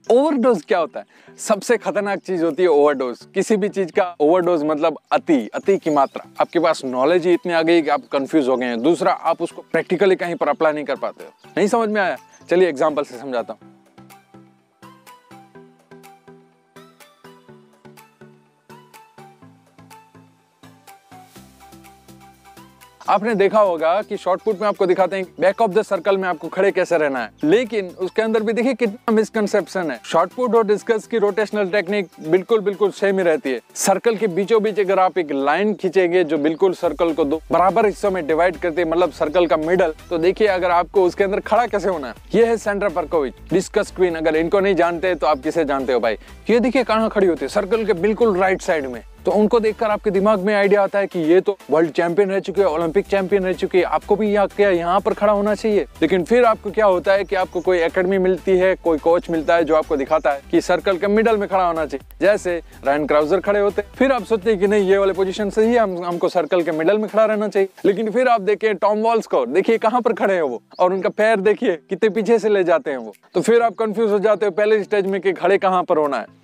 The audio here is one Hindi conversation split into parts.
ओवरडोज क्या होता है? सबसे खतरनाक चीज होती है ओवरडोज। किसी भी चीज का ओवरडोज मतलब अति की मात्रा। आपके पास नॉलेज ही इतनी आ गई कि आप कंफ्यूज हो गए हैं। दूसरा, आप उसको प्रैक्टिकली कहीं पर अप्लाई नहीं कर पाते हो। नहीं समझ में आया? चलिए एग्जांपल से समझाता हूँ। आपने देखा होगा कि शॉर्टपुट में आपको दिखाते हैं बैक ऑफ द सर्कल में आपको खड़े कैसे रहना है, लेकिन उसके अंदर भी देखिए कितना मिसकंसेप्शन है। शॉर्टपुट और डिस्कस की रोटेशनल टेक्निक बिल्कुल सेम ही रहती है। सर्कल के बीचों बीच अगर आप एक लाइन खींचेंगे जो बिल्कुल सर्कल को दो बराबर हिस्सों में डिवाइड करते हैं, मतलब सर्कल का मिडल, तो देखिए अगर आपको उसके अंदर खड़ा कैसे होना है। ये है सेंड्रा परकोविच, डिस्कस क्वीन। अगर इनको नहीं जानते तो आप किसे जानते हो भाई? ये देखिए कहाँ खड़ी होती है, सर्कल के बिल्कुल राइट साइड में। तो उनको देखकर आपके दिमाग में आइडिया आता है कि ये तो वर्ल्ड चैंपियन रह चुके हैं, ओलंपिक चैंपियन रह चुके हैं, आपको भी यहाँ पर खड़ा होना चाहिए। लेकिन फिर आपको क्या होता है कि आपको कोई एकेडमी मिलती है, कोई कोच मिलता है जो आपको दिखाता है कि सर्कल के मिडल में खड़ा होना चाहिए। जैसे रायन क्राउजर खड़े होते, फिर आप सोचते हैं कि नहीं, ये वाले पोजीशन से ही हमको सर्कल के मिडल में खड़ा रहना चाहिए। लेकिन फिर आप देखें टॉम वॉल्स को, देखिए कहाँ पर खड़े हैं वो, और उनका पैर देखिए कितने पीछे से ले जाते हैं वो। तो फिर आप कंफ्यूज हो जाते हो पहले स्टेज में कि खड़े कहाँ पर होना है।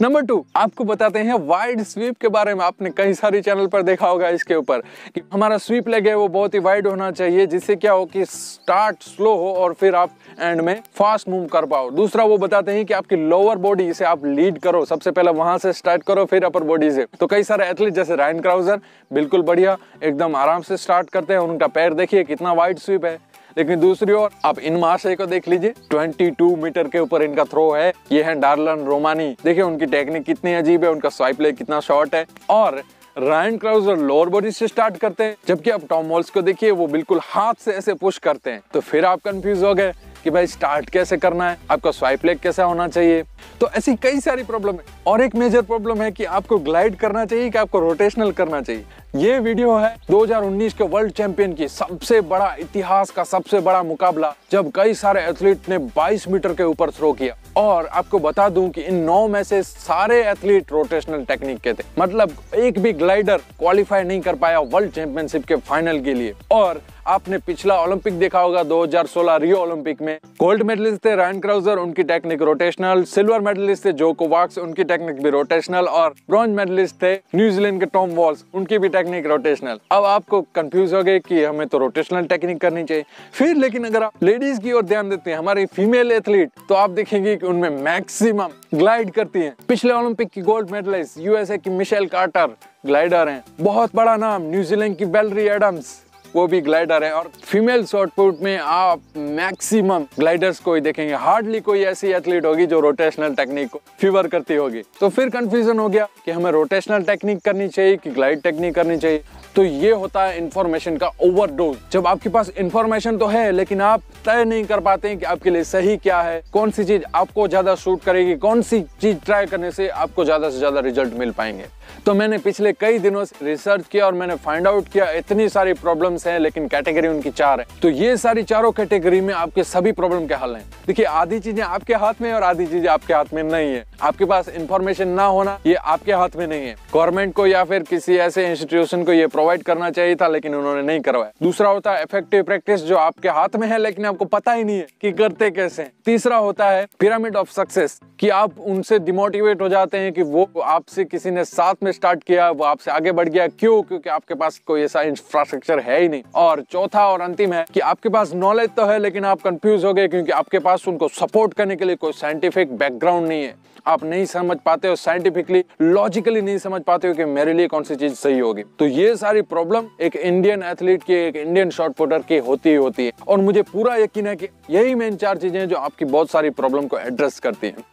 नंबर 2, आपको बताते हैं वाइड स्वीप के बारे में। आपने कई सारी चैनल पर देखा होगा इसके ऊपर कि हमारा स्वीप लेग है वो बहुत ही वाइड होना चाहिए, जिससे क्या हो कि स्टार्ट स्लो हो और फिर आप एंड में फास्ट मूव कर पाओ। दूसरा, वो बताते हैं कि आपकी लोअर बॉडी से आप लीड करो, सबसे पहले वहां से स्टार्ट करो फिर अपर बॉडी से। तो कई सारे एथलीट जैसे रायन क्राउजर बिल्कुल बढ़िया एकदम आराम से स्टार्ट करते हैं, उनका पैर देखिए कितना वाइड स्वीप है। लेकिन दूसरी ओर आप इन महाशय को देख लीजिए, 22 मीटर के ऊपर इनका थ्रो है। ये है डार्लन रोमानी, देखिए उनकी टेक्निक कितनी अजीब है, उनका स्वाइप लेग कितना शॉर्ट है। और रायन क्राउजर लोअर बॉडी से स्टार्ट करते हैं, जबकि आप टॉम वॉल्स को देखिए वो बिल्कुल हाथ से ऐसे पुश करते हैं। तो फिर आप कंफ्यूज हो गए कि भाई स्टार्ट कैसे करना है, आपका स्वाइप लेग कैसा होना चाहिए। तो ऐसी कई सारी प्रॉब्लम है। और एक मेजर प्रॉब्लम है कि आपको ग्लाइड करना चाहिए कि आपको रोटेशनल करना चाहिए। ये वीडियो है 2019 के वर्ल्ड चैंपियन की सबसे बड़ा, इतिहास का सबसे बड़ा मुकाबला, जब कई सारे एथलीट ने 22 मीटर के ऊपर थ्रो किया। और आपको बता दूं कि इन 9 में से सारे एथलीट रोटेशनल टेक्निक के थे, मतलब एक भी ग्लाइडर क्वालिफाई नहीं कर पाया वर्ल्ड चैंपियनशिप के फाइनल के लिए। और आपने पिछला ओलंपिक देखा होगा 2016 रियो ओलंपिक में, गोल्ड मेडलिस्ट थे रायन क्राउजर, उनकी टेक्निक रोटेशनल। सिल्वर मेडलिस्ट थे जो कोवाक्स, उनकी टेक्निक भी रोटेशनल। और ब्रॉन्ज मेडलिस्ट थे न्यूजीलैंड के टॉम वॉल्स, उनकी भी टेक्निक रोटेशनल। अब आपको कंफ्यूज हो गए कि हमें तो रोटेशनल टेक्निक करनी चाहिए। फिर लेकिन अगर आप लेडीज की ओर ध्यान देते हैं, हमारी फीमेल एथलीट, तो आप देखेंगे कि उनमें मैक्सिमम ग्लाइड करती हैं। पिछले ओलंपिक की गोल्ड मेडलिस्ट यूएसए की मिशेल कार्टर ग्लाइडर हैं। बहुत बड़ा नाम न्यूजीलैंड की वेलरी एडम्स, वो भी ग्लाइडर है। और फीमेल शॉटपुट में आप मैक्सिमम ग्लाइडर्स को ही देखेंगे, हार्डली कोई ऐसी एथलीट होगी जो रोटेशनल टेक्निक को फेवर करती होगी। तो फिर कंफ्यूजन हो गया कि हमें रोटेशनल टेक्निक करनी चाहिए कि ग्लाइड टेक्निक करनी चाहिए। तो ये होता है इंफॉर्मेशन का ओवरडोज। जब आपके पास इंफॉर्मेशन तो है लेकिन आप तय नहीं कर पाते हैं कि आपके लिए सही क्या है, कौन सी चीज आपको ज्यादा सूट करेगी, कौन सी चीज ट्राई करने से आपको ज्यादा से ज्यादा रिजल्ट मिल पाएंगे। तो मैंने पिछले कई दिनों से रिसर्च किया और मैंने फाइंड आउट किया इतनी सारी प्रॉब्लम्स हैं, लेकिन कैटेगरी उनकी 4 है। तो ये सारी चारों कैटेगरी में आपके सभी प्रॉब्लम के हल हैं। देखिए, आधी चीजें आपके हाथ में और आधी चीजें आपके हाथ में नहीं है। आपके पास इंफॉर्मेशन ना होना ये आपके हाथ में नहीं है। गवर्नमेंट को या फिर किसी ऐसे इंस्टीट्यूशन को ये प्रोवाइड करना चाहिए था, लेकिन उन्होंने नहीं करवाया। दूसरा होता है इफेक्टिव प्रैक्टिस, जो आपके हाथ में है लेकिन आपको पता ही नहीं है कि करते कैसे। तीसरा होता है पिरामिड ऑफ सक्सेस, कि आप उनसे डिमोटिवेट हो जाते हैं कि वो आपसे किसी ने साथ में स्टार्ट किया, वो आपसे आगे बढ़ गया। क्यों? क्योंकि आपके पास कोई ऐसा इंफ्रास्ट्रक्चर है ही नहीं। और चौथा और अंतिम है कि आपके पास नॉलेज तो है लेकिन आप कंफ्यूज हो गए क्योंकि आपके पास उनको सपोर्ट करने के लिए कोई साइंटिफिक बैकग्राउंड नहीं है। आप नहीं समझ पाते हो, साइंटिफिकली लॉजिकली नहीं समझ पाते हो कि मेरे लिए कौन सी चीज सही होगी। तो ये सारी प्रॉब्लम एक इंडियन एथलीट की, एक इंडियन शॉट पुटर की होती है। और मुझे पूरा यकीन है कि यही मेन 4 चीजें जो आपकी बहुत सारी प्रॉब्लम को एड्रेस करती हैं।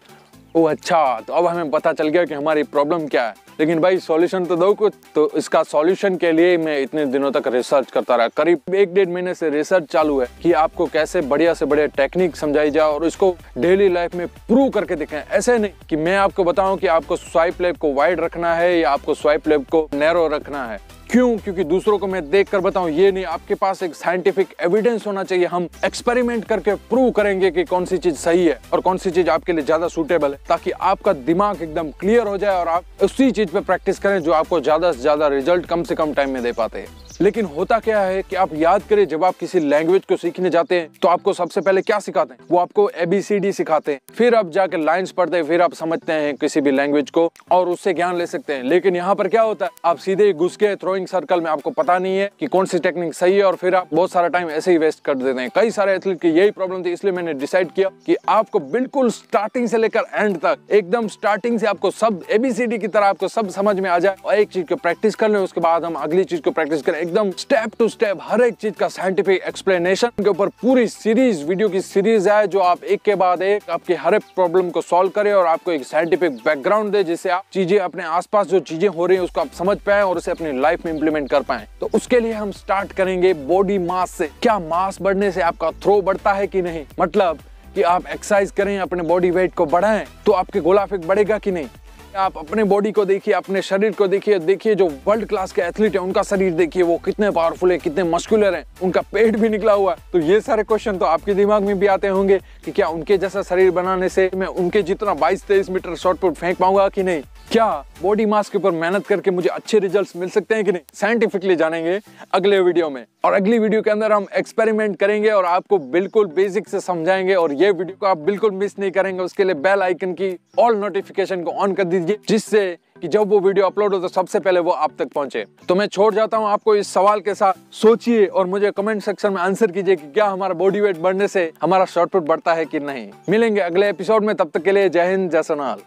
ओह अच्छा, तो अब हमें पता चल गया कि हमारी प्रॉब्लम क्या है, लेकिन भाई सॉल्यूशन तो दो कुछ। तो इसका सॉल्यूशन के लिए मैं इतने दिनों तक रिसर्च करता रहा, करीब 1-1.5 महीने से रिसर्च चालू है कि आपको कैसे बढ़िया से बढ़िया टेक्निक समझाई जाए और इसको डेली लाइफ में प्रूव करके दिखाएं। ऐसे नहीं कि मैं आपको बताऊं कि आपको स्वाइप लेग को वाइड रखना है या आपको स्वाइप लेग को नैरो रखना है। क्यों? क्योंकि दूसरों को मैं देख कर बताऊं ये नहीं, आपके पास एक साइंटिफिक एविडेंस होना चाहिए। हम एक्सपेरिमेंट करके प्रूव करेंगे कि कौन सी चीज सही है और कौन सी चीज आपके लिए ज्यादा सूटेबल है, ताकि आपका दिमाग एकदम क्लियर हो जाए और आप उसी चीज पे प्रैक्टिस करें जो आपको ज्यादा से ज्यादा रिजल्ट कम से कम टाइम में दे पाते हैं। लेकिन होता क्या है कि आप याद करें, जब आप किसी लैंग्वेज को सीखने जाते हैं तो आपको सबसे पहले क्या सिखाते हैं? वो आपको ABCD सिखाते हैं, फिर आप जाकर लाइंस पढ़ते हैं, फिर आप समझते हैं किसी भी लैंग्वेज को और उससे ज्ञान ले सकते हैं। लेकिन यहाँ पर क्या होता है, आप सीधे घुस के थ्रोइंग सर्कल में, आपको पता नहीं है कि कौन सी टेक्निक सही है और फिर आप बहुत सारा टाइम ऐसे ही वेस्ट कर देते हैं। कई सारे एथलीट की यही प्रॉब्लम थी, इसलिए मैंने डिसाइड किया कि आपको बिल्कुल स्टार्टिंग से लेकर एंड तक, एकदम स्टार्टिंग से आपको सब ABCD की तरह आपको सब समझ में आ जाए और एक चीज को प्रैक्टिस कर लें, उसके बाद हम अगली चीज को प्रैक्टिस करें। एकदम स्टेप टू स्टेप हर एक चीज का साइंटिफिक एक्सप्लेनेशन के ऊपर पूरी सीरीज, वीडियो की सीरीज है जो आप एक के बाद एक आपकी हर एक प्रॉब्लम को सॉल्व करे और आपको एक साइंटिफिक बैकग्राउंड दे, जिससे आप चीजें अपने आसपास जो चीजें हो रही है उसको आप समझ पाए और उसे अपनी लाइफ में इंप्लीमेंट कर पाए। तो उसके लिए हम स्टार्ट करेंगे बॉडी मास से। क्या मास बढ़ने से आपका थ्रो बढ़ता है कि नहीं? मतलब कि आप एक्सरसाइज करें, अपने बॉडी वेट को बढ़ाएं तो आपके गोला फेंक बढ़ेगा कि नहीं? आप अपने बॉडी को देखिए, अपने शरीर को देखिए, देखिए जो वर्ल्ड क्लास के एथलीट है उनका शरीर देखिए, वो कितने पावरफुल है, कितने मस्कुलर हैं, उनका पेट भी निकला हुआ है। तो ये सारे क्वेश्चन तो आपके दिमाग में भी आते होंगे कि क्या उनके जैसा शरीर बनाने से मैं उनके जितना 22-23 मीटर शॉट पुट फेंक पाऊंगा कि नहीं? क्या बॉडी मास के ऊपर मेहनत करके मुझे अच्छे रिजल्ट्स मिल सकते हैं कि नहीं? साइंटिफिकली जानेंगे अगले वीडियो में। और अगली वीडियो के अंदर हम एक्सपेरिमेंट करेंगे और आपको बिल्कुल बेसिक से समझाएंगे और ये वीडियो को आप बिल्कुल मिस नहीं करेंगे। उसके लिए बेल आइकन की ऑल नोटिफिकेशन को ऑन कर दीजिए, जिससे कि जब वो वीडियो अपलोड हो तो सबसे पहले वो आप तक पहुंचे। तो मैं छोड़ जाता हूं आपको इस सवाल के साथ। सोचिए और मुझे कमेंट सेक्शन में आंसर कीजिए कि क्या हमारा बॉडी वेट बढ़ने से हमारा शॉट पुट बढ़ता है कि नहीं। मिलेंगे अगले एपिसोड में, तब तक के लिए जय हिंद, जय सोनाल।